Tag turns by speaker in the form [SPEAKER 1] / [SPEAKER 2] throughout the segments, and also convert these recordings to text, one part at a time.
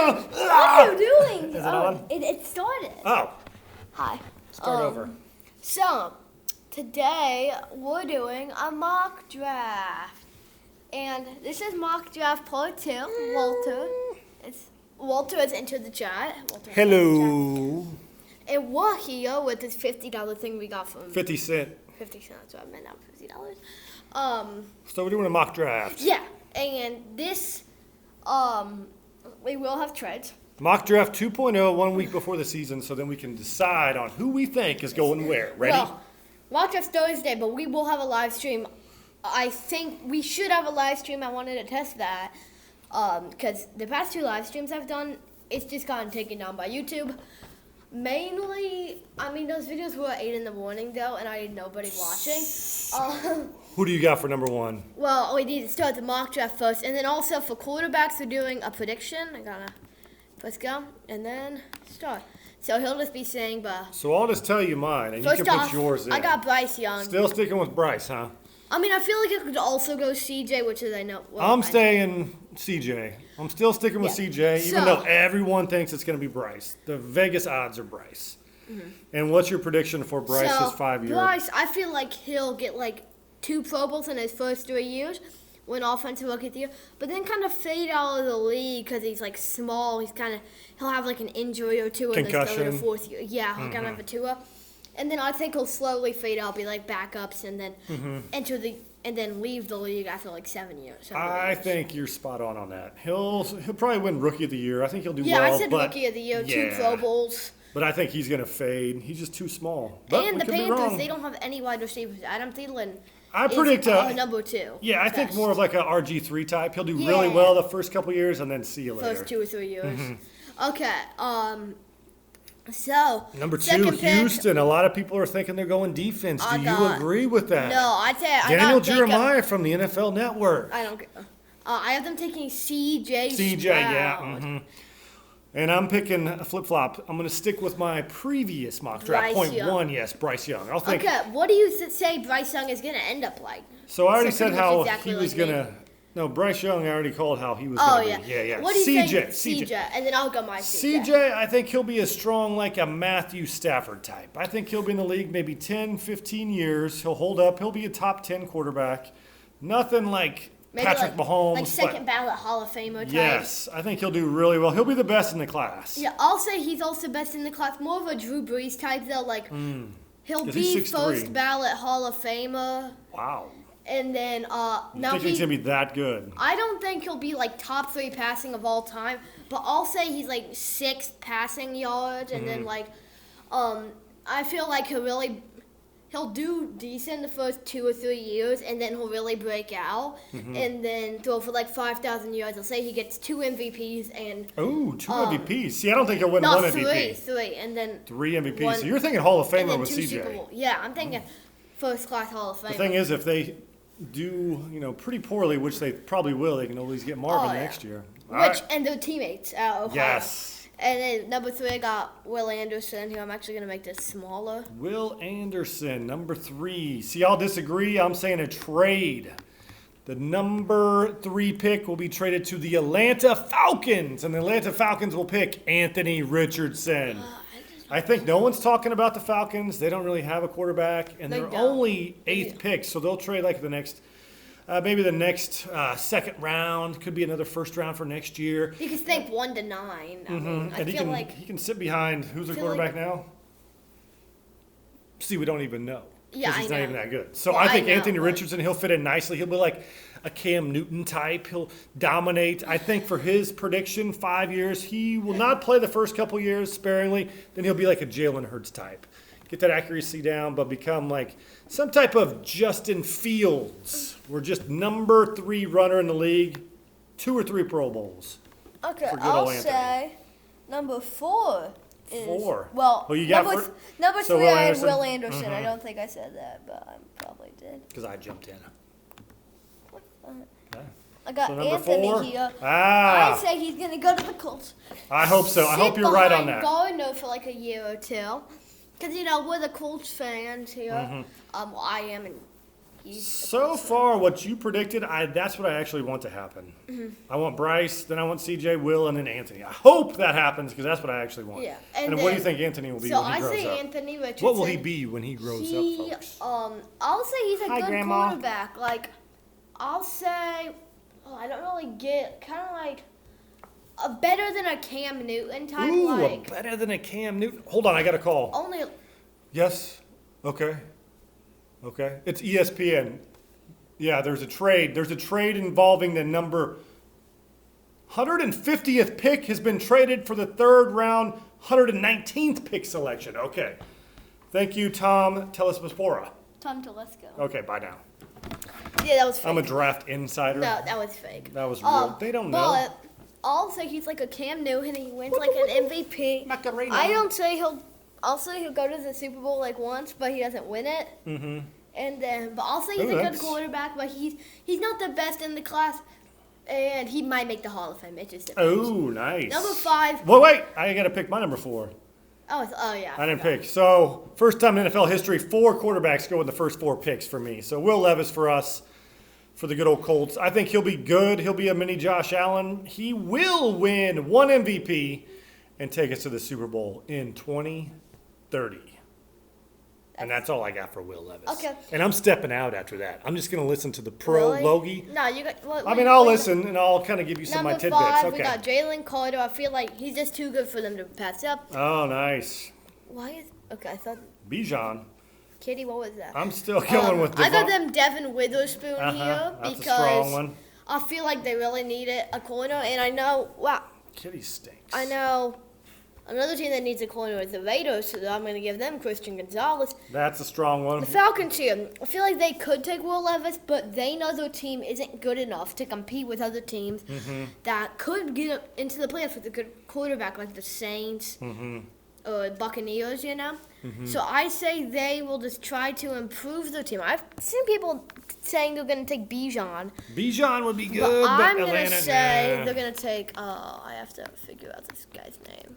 [SPEAKER 1] What are you doing?
[SPEAKER 2] Is it on?
[SPEAKER 1] It started.
[SPEAKER 2] Oh.
[SPEAKER 1] Hi.
[SPEAKER 2] Start over.
[SPEAKER 1] So, today we're doing a mock draft. And this is mock draft part 2. Walter has entered the chat.
[SPEAKER 2] Hello.
[SPEAKER 1] And we're here with this $50 thing we got from
[SPEAKER 2] 50 cents.
[SPEAKER 1] 50 cents, so I meant not $50.
[SPEAKER 2] So we're doing a mock draft.
[SPEAKER 1] Yeah, and this, we will have trades.
[SPEAKER 2] Mock draft 2.0 1 week before the season, so then we can decide on who we think is going where. Ready?
[SPEAKER 1] Well, mock draft Thursday, but we will have a live stream. I think we should have a live stream. I wanted to test that because the past 2 live streams I've done, it's just gotten taken down by YouTube. Mainly, I mean, those videos were at 8 in the morning, though, and I had nobody watching.
[SPEAKER 2] Who do you got for number 1?
[SPEAKER 1] Well, we need to start the mock draft first. And then also for quarterbacks, we're doing a prediction. I gotta first go, and then start. So he'll just be saying, but...
[SPEAKER 2] So I'll just tell you mine, and you can put yours in.
[SPEAKER 1] I got Bryce Young.
[SPEAKER 2] Still sticking with Bryce, huh?
[SPEAKER 1] I mean, I feel like it could also go CJ, which is, I know... Well,
[SPEAKER 2] I'm staying CJ. I'm still sticking with CJ, even though everyone thinks it's going to be Bryce. The Vegas odds are Bryce. Mm-hmm. And what's your prediction for Bryce's 5 years?
[SPEAKER 1] Bryce, I feel like he'll get like 2 Pro Bowls in his first 3 years, win Offensive Rookie of the Year, but then kind of fade out of the league because he's like small. He'll have like an injury or two in his 3rd or 4th year. Yeah, he'll kind of have a Tua. And then I think he'll slowly fade out, be like backups, and then and then leave the league after like 7 years.
[SPEAKER 2] I think you're spot on that. He'll probably win Rookie of the Year. I think he'll do well.
[SPEAKER 1] Yeah, I said Rookie of the Year, 2 Pro Bowls.
[SPEAKER 2] But I think he's going to fade. He's just too small. But
[SPEAKER 1] and the Panthers, they don't have any wide receivers. Adam Thielen
[SPEAKER 2] I predict
[SPEAKER 1] number 2.
[SPEAKER 2] Yeah, I think more of like a RG3 type. He'll do really well the first couple years and then see you later.
[SPEAKER 1] First 2 or 3 years. Okay. So
[SPEAKER 2] number 2, Houston. A lot of people are thinking they're going defense. Do you agree with that?
[SPEAKER 1] No, I'd say
[SPEAKER 2] Daniel Jeremiah from the NFL Network.
[SPEAKER 1] I don't. I have them taking CJ.
[SPEAKER 2] CJ, yeah. And I'm picking a flip flop. I'm going to stick with my previous mock draft. Point 1, yes, Bryce Young. I'll think.
[SPEAKER 1] Okay, what do you say Bryce Young is going to end up like?
[SPEAKER 2] So I already said how he was going to. No, Bryce Young, I already called how he was going to be. Yeah.
[SPEAKER 1] What do you think? CJ. And then I'll go my CJ.
[SPEAKER 2] CJ, I think he'll be as strong like a Matthew Stafford type. I think he'll be in the league maybe 10, 15 years. He'll hold up. He'll be a top 10 quarterback. Nothing like Patrick Mahomes.
[SPEAKER 1] Like second ballot Hall of Famer type.
[SPEAKER 2] Yes, I think he'll do really well. He'll be the best in the class.
[SPEAKER 1] Yeah, I'll say he's also best in the class. More of a Drew Brees type, though. Like, he'll be first ballot Hall of Famer.
[SPEAKER 2] Wow.
[SPEAKER 1] And then, now
[SPEAKER 2] you think he's going to be that good?
[SPEAKER 1] I don't think he'll be, like, top 3 passing of all time. But I'll say he's, like, 6th passing yards. And then, like, I feel like he'll do decent the first 2 or 3 years. And then he'll really break out. And then throw for, like, 5,000 yards. I'll say he gets 2 MVPs and...
[SPEAKER 2] Oh, 2 MVPs. See, I don't think he'll win 1 MVP.
[SPEAKER 1] 3. And then...
[SPEAKER 2] 3 MVPs. So you're thinking Hall of Famer with CJ.
[SPEAKER 1] Yeah, I'm thinking first-class Hall of Famer.
[SPEAKER 2] The thing is, if they... do pretty poorly, which they probably will. They can always get Marvin next year.
[SPEAKER 1] And their teammates at Ohio.
[SPEAKER 2] Yes.
[SPEAKER 1] And then number 3, I got Will Anderson here. I'm actually going to make this smaller.
[SPEAKER 2] Will Anderson, number 3. See, I'll disagree. I'm saying a trade. The number 3 pick will be traded to the Atlanta Falcons, and the Atlanta Falcons will pick Anthony Richardson. I think no one's talking about the Falcons. They don't really have a quarterback, and they're only 8th pick, so they'll trade like the next, maybe the next 2nd round. Could be another 1st round for next year.
[SPEAKER 1] You can think 1 to 9. I mean,
[SPEAKER 2] and he can sit behind. Who's their quarterback now? See, we don't even know.
[SPEAKER 1] Yeah,
[SPEAKER 2] he's not even that good. So I think Anthony Richardson, he'll fit in nicely. He'll be like a Cam Newton type. He'll dominate. I think for his prediction, 5 years, he will not play the first couple years sparingly. Then he'll be like a Jalen Hurts type. Get that accuracy down, but become like some type of Justin Fields. We're just number 3 runner in the league. 2 or 3 Pro Bowls.
[SPEAKER 1] Okay, I'll say number 4.
[SPEAKER 2] 4.
[SPEAKER 1] Well,
[SPEAKER 2] you got
[SPEAKER 1] number 3, I had Will Anderson. I don't think I said that, but I probably did.
[SPEAKER 2] Because I jumped in.
[SPEAKER 1] I got
[SPEAKER 2] Anthony 4?
[SPEAKER 1] here. I say he's going to go to the Colts.
[SPEAKER 2] I hope so. I hope you're right on that.
[SPEAKER 1] Gardner for like a year or 2. Because, we're the Colts fans here. I am, and
[SPEAKER 2] So far, what you predicted, that's what I actually want to happen. I want Bryce, then I want CJ, Will, and then Anthony. I hope that happens because that's what I actually want.
[SPEAKER 1] Yeah.
[SPEAKER 2] And what do you think Anthony will be when he grows up?
[SPEAKER 1] So I say Anthony Richardson.
[SPEAKER 2] What will he be when he grows up, folks?
[SPEAKER 1] I'll say he's a good
[SPEAKER 2] Grandma.
[SPEAKER 1] quarterback. Like, I'll say, I don't really get, kind of like a better than a Cam Newton type.
[SPEAKER 2] Ooh, better than a Cam Newton. Hold on, I got a call.
[SPEAKER 1] Only.
[SPEAKER 2] Yes. Okay. It's ESPN. Yeah, there's a trade. There's a trade involving the number 150th pick has been traded for the third round 119th pick selection. Okay. Thank you, Tom Telespora.
[SPEAKER 1] Tom Telesco.
[SPEAKER 2] Okay, bye now.
[SPEAKER 1] Yeah, that was fake.
[SPEAKER 2] I'm a draft insider.
[SPEAKER 1] No, that was fake.
[SPEAKER 2] That was real. They don't know.
[SPEAKER 1] But I'll say he's like a Cam Newton. He wins like an MVP.
[SPEAKER 2] Macarena.
[SPEAKER 1] I don't say I'll say he'll go to the Super Bowl like once, but he doesn't win it.
[SPEAKER 2] Mm-hmm.
[SPEAKER 1] And then, but I'll say he's a good quarterback, but he's not the best in the class, and he might make the Hall of Fame. It just depends.
[SPEAKER 2] Oh, nice.
[SPEAKER 1] Number 5.
[SPEAKER 2] Well, wait. I got to pick my number 4.
[SPEAKER 1] Oh yeah.
[SPEAKER 2] I didn't pick. So, first time in NFL history, 4 quarterbacks go in the first 4 picks for me. So, Will Levis for us, for the good old Colts. I think he'll be good. He'll be a mini Josh Allen. He will win 1 MVP and take us to the Super Bowl in 2030. And that's all I got for Will Levis.
[SPEAKER 1] Okay.
[SPEAKER 2] And I'm stepping out after that. I'm just going to listen to the pro
[SPEAKER 1] Really?
[SPEAKER 2] Logie.
[SPEAKER 1] No, you got.
[SPEAKER 2] I'll listen and I'll kind of give you some of my
[SPEAKER 1] Number
[SPEAKER 2] tidbits.
[SPEAKER 1] 5,
[SPEAKER 2] Okay.
[SPEAKER 1] we got Jalen Carter. I feel like he's just too good for them to pass up.
[SPEAKER 2] Oh, nice.
[SPEAKER 1] Why is okay? I thought
[SPEAKER 2] Bijan.
[SPEAKER 1] Kitty. What was that?
[SPEAKER 2] I'm still going with
[SPEAKER 1] I got them Devin Witherspoon here
[SPEAKER 2] That's
[SPEAKER 1] because
[SPEAKER 2] a strong one.
[SPEAKER 1] I feel like they really needed a corner, and I know. Wow.
[SPEAKER 2] Kitty stinks.
[SPEAKER 1] I know. Another team that needs a corner is the Raiders, so I'm going to give them Christian Gonzalez.
[SPEAKER 2] That's a strong one.
[SPEAKER 1] The Falcons here, I feel like they could take Will Levis, but they know their team isn't good enough to compete with other teams that could get into the playoffs with a good quarterback, like the Saints or Buccaneers, you know? So I say they will just try to improve their team. I've seen people saying they're going to take Bijan.
[SPEAKER 2] Bijan would be good,
[SPEAKER 1] But I'm
[SPEAKER 2] Atlanta,
[SPEAKER 1] going to say
[SPEAKER 2] nah.
[SPEAKER 1] they're going to take, I have to figure out this guy's name.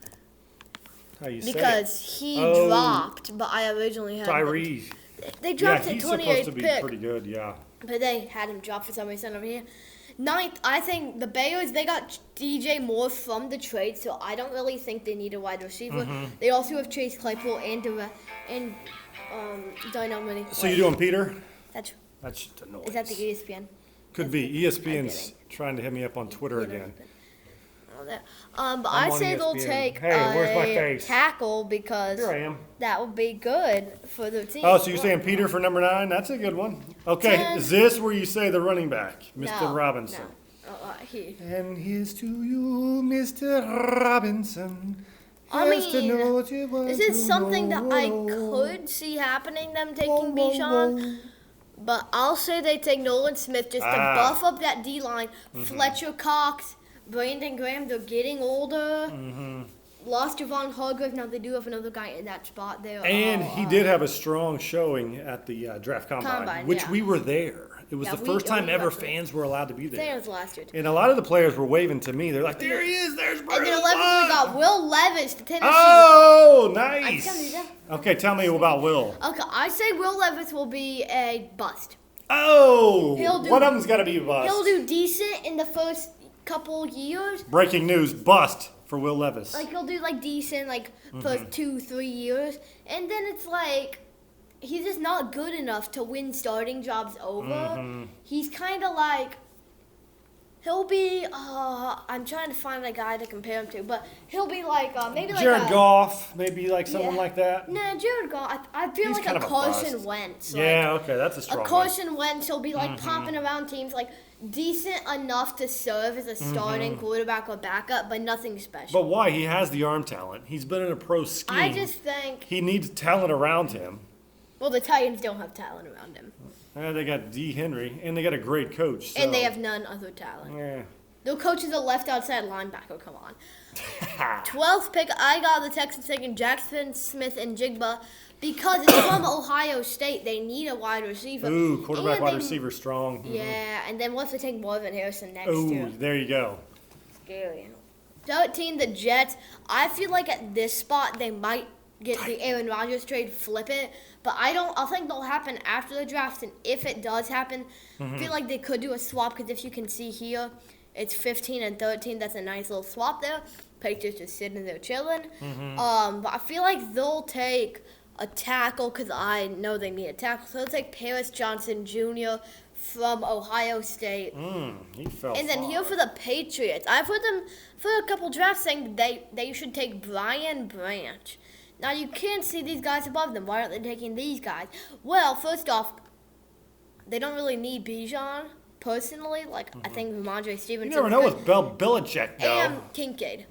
[SPEAKER 2] How you say
[SPEAKER 1] Because he dropped, but I originally had
[SPEAKER 2] Tyree.
[SPEAKER 1] They dropped
[SPEAKER 2] Yeah,
[SPEAKER 1] at
[SPEAKER 2] he's supposed
[SPEAKER 1] 28th
[SPEAKER 2] to be
[SPEAKER 1] pick,
[SPEAKER 2] pretty good, yeah.
[SPEAKER 1] but they had him drop for some reason over here. 9th, I think the Bears, they got DJ Moore from the trade, so I don't really think they need a wide receiver. They also have Chase Claypool and Dynamo.
[SPEAKER 2] So you doing Peter?
[SPEAKER 1] That's
[SPEAKER 2] That's the noise.
[SPEAKER 1] is that the ESPN?
[SPEAKER 2] Could be. ESPN's trying to hit me up on Twitter again.
[SPEAKER 1] But
[SPEAKER 2] I'm
[SPEAKER 1] I
[SPEAKER 2] on
[SPEAKER 1] say they'll
[SPEAKER 2] ESPN.
[SPEAKER 1] take
[SPEAKER 2] Hey, where's my
[SPEAKER 1] a
[SPEAKER 2] face?
[SPEAKER 1] tackle because
[SPEAKER 2] Here I am.
[SPEAKER 1] that would be good for their team.
[SPEAKER 2] Oh, so you're saying Peter for number 9? That's a good one. Okay,
[SPEAKER 1] 10.
[SPEAKER 2] is this where you say the running back, Mr.
[SPEAKER 1] No,
[SPEAKER 2] Robinson?
[SPEAKER 1] No. He.
[SPEAKER 2] And here's to you, Mr. Robinson.
[SPEAKER 1] I
[SPEAKER 2] Here's to
[SPEAKER 1] mean,
[SPEAKER 2] know what you want
[SPEAKER 1] This is
[SPEAKER 2] to
[SPEAKER 1] something that I
[SPEAKER 2] know.
[SPEAKER 1] could see happening, them taking
[SPEAKER 2] Whoa, whoa,
[SPEAKER 1] Bijan.
[SPEAKER 2] whoa.
[SPEAKER 1] But I'll say they take Nolan Smith just to buff up that D-line. Fletcher Cox, Brandon Graham, they're getting older. Lost Javon Hargrave. Now they do have another guy in that spot there.
[SPEAKER 2] And he did have a strong showing at the draft combine, which
[SPEAKER 1] yeah.
[SPEAKER 2] we were there. It was
[SPEAKER 1] Yeah,
[SPEAKER 2] the first time
[SPEAKER 1] we
[SPEAKER 2] ever
[SPEAKER 1] got there.
[SPEAKER 2] fans were allowed to be there.
[SPEAKER 1] Same as last year.
[SPEAKER 2] And a lot of the players were waving to me. They're like, there he is, there's Bruce.
[SPEAKER 1] And then 11th, we got Will Levis, the Tennessee.
[SPEAKER 2] Oh,
[SPEAKER 1] I
[SPEAKER 2] nice.
[SPEAKER 1] tell you that.
[SPEAKER 2] Okay, tell me about Will.
[SPEAKER 1] Okay, I say Will Levis will be a bust.
[SPEAKER 2] Oh,
[SPEAKER 1] He'll do-
[SPEAKER 2] one of them's got to be a bust.
[SPEAKER 1] He'll do decent in the first couple years.
[SPEAKER 2] Breaking news, bust for Will Levis.
[SPEAKER 1] Like, he'll do, like, decent, like, first 2-3 years. And then it's like, he's just not good enough to win starting jobs over. He's kind of like, he'll be, I'm trying to find a guy to compare him to, but he'll be like, maybe like
[SPEAKER 2] Jared Goff, maybe like someone
[SPEAKER 1] Yeah.
[SPEAKER 2] like that.
[SPEAKER 1] Nah, Jared Goff, I feel
[SPEAKER 2] He's
[SPEAKER 1] like
[SPEAKER 2] kind
[SPEAKER 1] a
[SPEAKER 2] of a
[SPEAKER 1] Carson
[SPEAKER 2] bust.
[SPEAKER 1] Wentz.
[SPEAKER 2] Yeah, okay, that's a strong
[SPEAKER 1] A
[SPEAKER 2] one.
[SPEAKER 1] Carson Wentz, he'll be like popping around teams, like decent enough to serve as a starting quarterback or backup, but nothing special.
[SPEAKER 2] But why? He has the arm talent. He's been in a pro scheme.
[SPEAKER 1] I just think,
[SPEAKER 2] He needs talent around him.
[SPEAKER 1] well, the Titans don't have talent around him,
[SPEAKER 2] They got D. Henry, and they got a great coach.
[SPEAKER 1] and they
[SPEAKER 2] so-
[SPEAKER 1] have none other talent.
[SPEAKER 2] Yeah.
[SPEAKER 1] Their coach is a left outside linebacker. Come on. 12th pick, I got the Texans taking Jackson Smith and Jigba because it's from Ohio State. They need a wide receiver.
[SPEAKER 2] Ooh, quarterback,
[SPEAKER 1] And
[SPEAKER 2] wide
[SPEAKER 1] they-
[SPEAKER 2] receiver, strong.
[SPEAKER 1] Yeah, and then once they take Marvin Harrison next
[SPEAKER 2] Ooh,
[SPEAKER 1] year.
[SPEAKER 2] there you go.
[SPEAKER 1] Scary. 13, the Jets. I feel like at this spot they might get the Aaron Rodgers trade, flip it. But I think they'll happen after the draft. And if it does happen, I feel like they could do a swap because if you can see here, it's 15 and 13. That's a nice little swap there. Patriots just sitting there chilling. But I feel like they'll take a tackle because I know they need a tackle. So they'll take Paris Johnson Jr. from Ohio State.
[SPEAKER 2] He fell
[SPEAKER 1] And then
[SPEAKER 2] far.
[SPEAKER 1] here for the Patriots, I've heard them for a couple drafts saying they should take Brian Branch. Now, you can't see these guys above them. Why aren't they taking these guys? Well, first off, they don't really need Bijan, personally. Like, I think Ramondre Stevenson.
[SPEAKER 2] You never know with Belichick, though.
[SPEAKER 1] And Kincaid.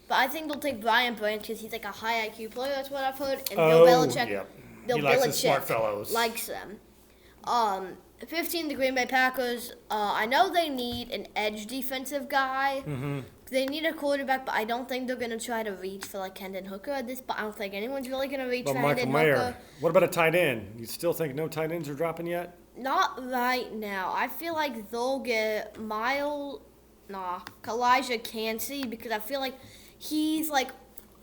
[SPEAKER 1] But I think they'll take Brian Branch because he's like a high IQ player. That's what I've heard. And Bill Belichick,
[SPEAKER 2] yep.
[SPEAKER 1] Bill
[SPEAKER 2] He likes
[SPEAKER 1] Belichick
[SPEAKER 2] his smart fellows.
[SPEAKER 1] likes them. 15, the Green Bay Packers. I know they need an edge defensive guy. They need a quarterback, but I don't think they're going to try to reach for like Hendon Hooker at this. But I don't think anyone's really going to reach
[SPEAKER 2] But
[SPEAKER 1] for
[SPEAKER 2] Michael
[SPEAKER 1] Hendon
[SPEAKER 2] Mayer.
[SPEAKER 1] Hooker.
[SPEAKER 2] What about a tight end? You still think no tight ends are dropping yet?
[SPEAKER 1] Not right now. I feel like they'll get Kalijah Cansey because I feel like he's like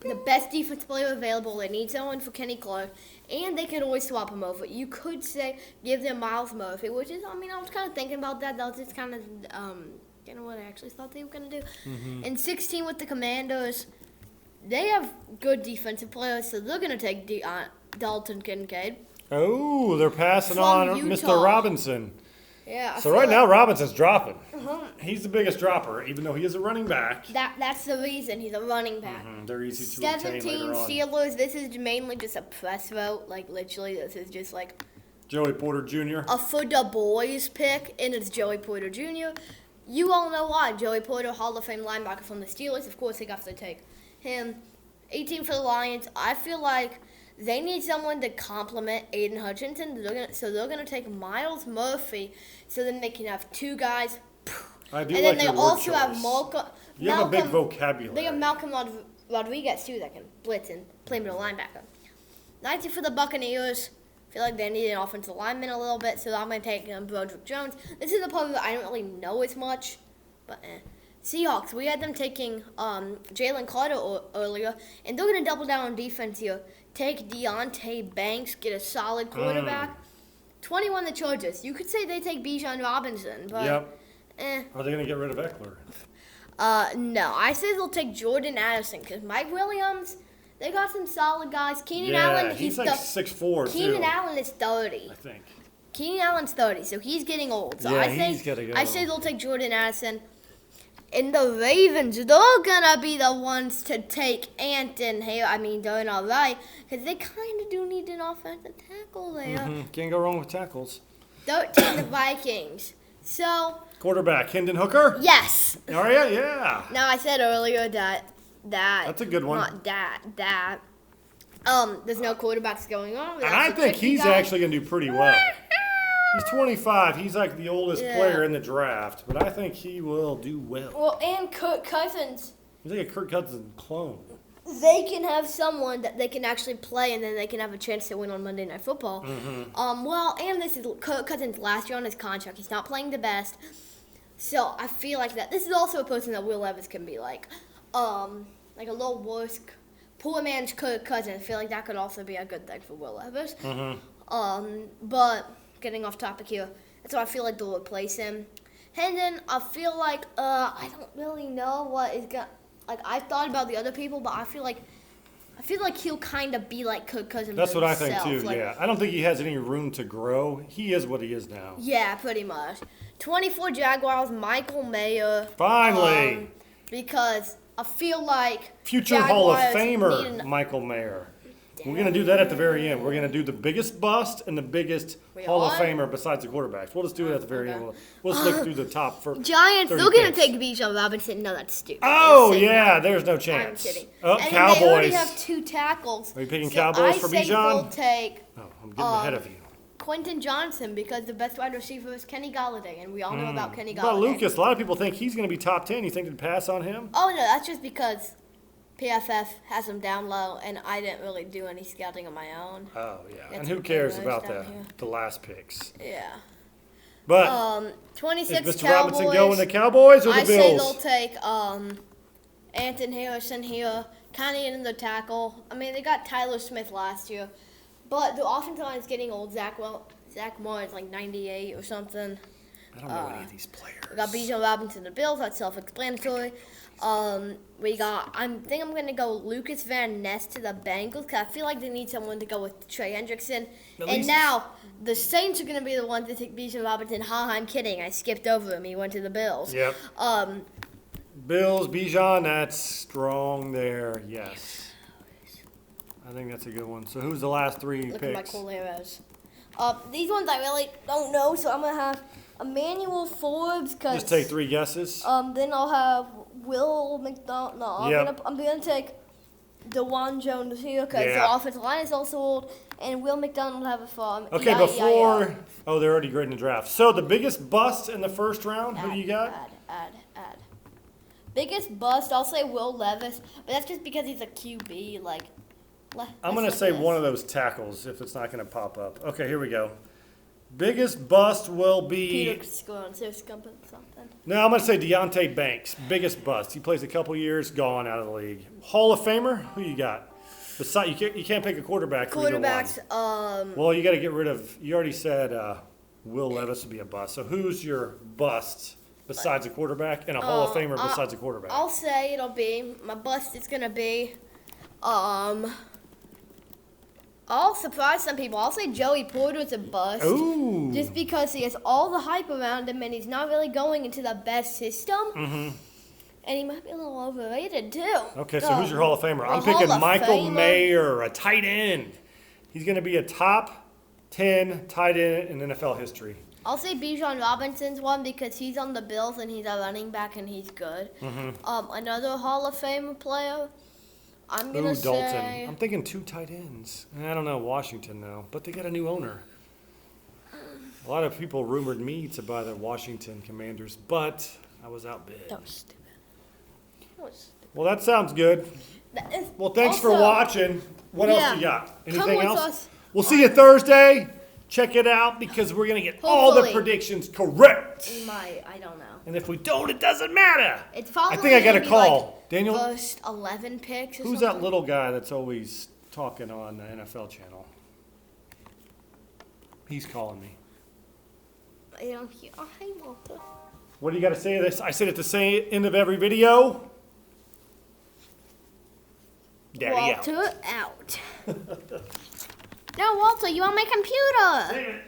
[SPEAKER 1] the best defense player available. They need someone for Kenny Clark, and they could always swap him over. You could say give them Miles Murphy, which is, I was kind of thinking about that. That was just kind of, what I actually thought they were going to do. And 16 with the Commanders, they have good defensive players, so they're going to take Dalton Kincaid.
[SPEAKER 2] Oh, they're passing
[SPEAKER 1] From
[SPEAKER 2] on
[SPEAKER 1] Utah.
[SPEAKER 2] Mr. Robinson.
[SPEAKER 1] Yeah.
[SPEAKER 2] So right now, Robinson's dropping. He's the biggest dropper, even though he is a running back.
[SPEAKER 1] That's the reason he's a running back.
[SPEAKER 2] They're easy to obtain
[SPEAKER 1] 17
[SPEAKER 2] later on.
[SPEAKER 1] Steelers. This is mainly just a press vote. Like, literally, this is just like
[SPEAKER 2] Joey Porter Jr.
[SPEAKER 1] a for the boys pick, and it's Joey Porter Jr. You all know why. Joey Porter, Hall of Fame linebacker from the Steelers. Of course, they got to take him. 18 for the Lions. I feel like they need someone to complement Aiden Hutchinson. So they're gonna take Miles Murphy, so then they can have two guys.
[SPEAKER 2] I do
[SPEAKER 1] And
[SPEAKER 2] like
[SPEAKER 1] then they
[SPEAKER 2] your word
[SPEAKER 1] also have
[SPEAKER 2] choice. You have a big vocabulary.
[SPEAKER 1] They have Malcolm Rodriguez, too, that can blitz and play middle linebacker. 19 for the Buccaneers. I feel like they need an offensive lineman a little bit, so I'm going to take Broderick Jones. This is a player that I don't really know as much, but Seahawks, we had them taking Jalen Carter earlier, and they're going to double down on defense here. Take Deontay Banks, get a solid quarterback. 21, the Chargers. You could say they take Bijan Robinson, but
[SPEAKER 2] Yep. Are they going to get rid of Eckler?
[SPEAKER 1] no. I say they'll take Jordan Addison because Mike Williams, they got some solid guys. Keenan
[SPEAKER 2] Yeah,
[SPEAKER 1] Allen,
[SPEAKER 2] he's like 6'4",
[SPEAKER 1] Keenan
[SPEAKER 2] too.
[SPEAKER 1] Allen is 30.
[SPEAKER 2] I think.
[SPEAKER 1] Keenan Allen's 30, so he's getting old. So
[SPEAKER 2] Yeah,
[SPEAKER 1] I
[SPEAKER 2] he's gotta go.
[SPEAKER 1] say they'll take Jordan Addison. And the Ravens, they're gonna be the ones to take Anton here. Doing all right because they kind of do need an offensive tackle there.
[SPEAKER 2] Can't go wrong with tackles.
[SPEAKER 1] 13, the Vikings. So
[SPEAKER 2] Quarterback, Hendon Hooker?
[SPEAKER 1] yes.
[SPEAKER 2] All right, yeah.
[SPEAKER 1] Now I said earlier that
[SPEAKER 2] That's a good one.
[SPEAKER 1] Not that. There's no quarterbacks going on.
[SPEAKER 2] And I think he's actually going to do pretty well. He's 25. He's like the oldest
[SPEAKER 1] Yeah.
[SPEAKER 2] player in the draft, but I think he will do well.
[SPEAKER 1] Well, and Kirk Cousins.
[SPEAKER 2] He's like a Kirk Cousins clone.
[SPEAKER 1] They can have someone that they can actually play, and then they can have a chance to win on Monday Night Football. And this is Kirk Cousins' last year on his contract. He's not playing the best, so I feel like that. This is also a person that Will Levis can be like a little worse, poor man's Kirk Cousins. I feel like that could also be a good thing for Will Levis. But getting off topic here, that's why I feel like they'll replace him. Hendon, I feel like I don't really know what is going. Like, I thought about the other people, but I feel like he'll kind of be like Kirk Cousins.
[SPEAKER 2] That's what I think
[SPEAKER 1] himself.
[SPEAKER 2] too.
[SPEAKER 1] Like,
[SPEAKER 2] Yeah, I don't think he has any room to grow. He is what he is now.
[SPEAKER 1] Yeah, pretty much. 24 Jaguars, Michael Mayer.
[SPEAKER 2] Finally,
[SPEAKER 1] Because I feel like
[SPEAKER 2] future Hall of
[SPEAKER 1] Jaguars
[SPEAKER 2] Famer
[SPEAKER 1] need an-
[SPEAKER 2] Michael Mayer. We're going to do that at the very end. We're going to do the biggest bust and the biggest
[SPEAKER 1] We
[SPEAKER 2] Hall of
[SPEAKER 1] are?
[SPEAKER 2] Famer besides the quarterbacks. We'll just do it at the very end. We'll just look through the top for
[SPEAKER 1] Giants,
[SPEAKER 2] 30
[SPEAKER 1] they're going to
[SPEAKER 2] picks.
[SPEAKER 1] take Bijan Robinson. No, that's stupid.
[SPEAKER 2] Oh,
[SPEAKER 1] Insane.
[SPEAKER 2] yeah, there's no
[SPEAKER 1] I'm
[SPEAKER 2] chance.
[SPEAKER 1] kidding.
[SPEAKER 2] Oh,
[SPEAKER 1] And then they already
[SPEAKER 2] Cowboys.
[SPEAKER 1] have two tackles.
[SPEAKER 2] Are you picking
[SPEAKER 1] So
[SPEAKER 2] Cowboys
[SPEAKER 1] I
[SPEAKER 2] for
[SPEAKER 1] say
[SPEAKER 2] Bijan?
[SPEAKER 1] they'll take
[SPEAKER 2] Oh, I'm getting ahead of you.
[SPEAKER 1] Quentin Johnson because the best wide receiver is Kenny Galladay, and we all know about Kenny Galladay.
[SPEAKER 2] But Lucas, a lot of people think he's going to be top 10. You think they'd pass on him?
[SPEAKER 1] Oh, no, that's just because PFF has him down low, and I didn't really do any scouting on my own.
[SPEAKER 2] Oh, yeah.
[SPEAKER 1] That's
[SPEAKER 2] And who
[SPEAKER 1] what
[SPEAKER 2] cares
[SPEAKER 1] they
[SPEAKER 2] about
[SPEAKER 1] roast down here.
[SPEAKER 2] the last picks?
[SPEAKER 1] Yeah.
[SPEAKER 2] But
[SPEAKER 1] 26
[SPEAKER 2] is Mr.
[SPEAKER 1] Cowboys.
[SPEAKER 2] Robinson going the Cowboys or the
[SPEAKER 1] I say they'll
[SPEAKER 2] Bills?
[SPEAKER 1] take Anton Harrison here. kind of in the tackle. I mean, they got Tyler Smith last year, but the offensive line is getting old. Zach Moore is like 98 or something.
[SPEAKER 2] I don't know any of these players.
[SPEAKER 1] We got Bijan Robinson, the Bills. That's self-explanatory. I think I'm gonna go Lucas Van Ness to the Bengals because I feel like they need someone to go with Trey Hendrickson. And now the Saints are gonna be the ones to take Bijan Robinson. Ha! I'm kidding. I skipped over him. He went to the Bills.
[SPEAKER 2] Yep. Bills, Bijan. That's strong there. Yes. I think that's a good one. So who's the last three picks?
[SPEAKER 1] Look at my cool arrows. These ones I really don't know, so I'm gonna have Emmanuel Forbes.
[SPEAKER 2] Just take 3 guesses.
[SPEAKER 1] Then I'll have Will McDonald. No, I'm gonna take DeJuan Jones here because the offensive line is also old, and Will McDonald will have a farm.
[SPEAKER 2] Okay, Oh, they're already grading the draft. So the biggest bust in the first round. Who do you got?
[SPEAKER 1] Add. Biggest bust. I'll say Will Levis, but that's just because he's a QB.
[SPEAKER 2] I'm gonna say one of those tackles if it's not gonna pop up. Okay, here we go. Biggest bust will be.
[SPEAKER 1] Peter something.
[SPEAKER 2] No, I'm gonna say Deontay Banks. Biggest bust. He plays a couple years, gone out of the league. Hall of Famer. Who you got? Besides, you can't pick a quarterback.
[SPEAKER 1] Quarterbacks.
[SPEAKER 2] Well, you got to get rid of. You already said Will Levis would be a bust. So who's your bust besides a quarterback and a Hall of Famer besides a quarterback?
[SPEAKER 1] I'll say it'll be my bust. It's gonna be. I'll surprise some people. I'll say Joey Porter's a bust.
[SPEAKER 2] Ooh.
[SPEAKER 1] Just because he has all the hype around him and he's not really going into the best system.
[SPEAKER 2] Mm-hmm.
[SPEAKER 1] And he might be a little overrated, too.
[SPEAKER 2] Okay, so who's your Hall of Famer? I'm picking Michael Mayer, a tight end. He's going to be a top 10 tight end in NFL history.
[SPEAKER 1] I'll say Bijan Robinson's one because he's on the Bills and he's a running back and he's good.
[SPEAKER 2] Mm-hmm.
[SPEAKER 1] Another Hall of Fame player, I'm going to say...
[SPEAKER 2] Dalton. I'm thinking 2 tight ends. I don't know Washington, though, but they got a new owner. A lot of people rumored me to buy the Washington Commanders, but I was outbid.
[SPEAKER 1] That was stupid.
[SPEAKER 2] Well, that sounds good. Well, thanks for watching. What else you got? Anything else? We'll see you Thursday. Check it out because we're going to get all the predictions correct.
[SPEAKER 1] I don't know.
[SPEAKER 2] And if we don't, it doesn't matter.
[SPEAKER 1] It's probably
[SPEAKER 2] I think I got a call. Daniel?
[SPEAKER 1] First 11 picks or
[SPEAKER 2] Who's
[SPEAKER 1] something?
[SPEAKER 2] that little guy that's always talking on the NFL channel? He's calling me.
[SPEAKER 1] I don't hear. Oh, hey, Walter.
[SPEAKER 2] What do you got to say to this? I said at the end of every video. Daddy
[SPEAKER 1] Walter out. No, Walter, you on my computer.
[SPEAKER 2] Dang it.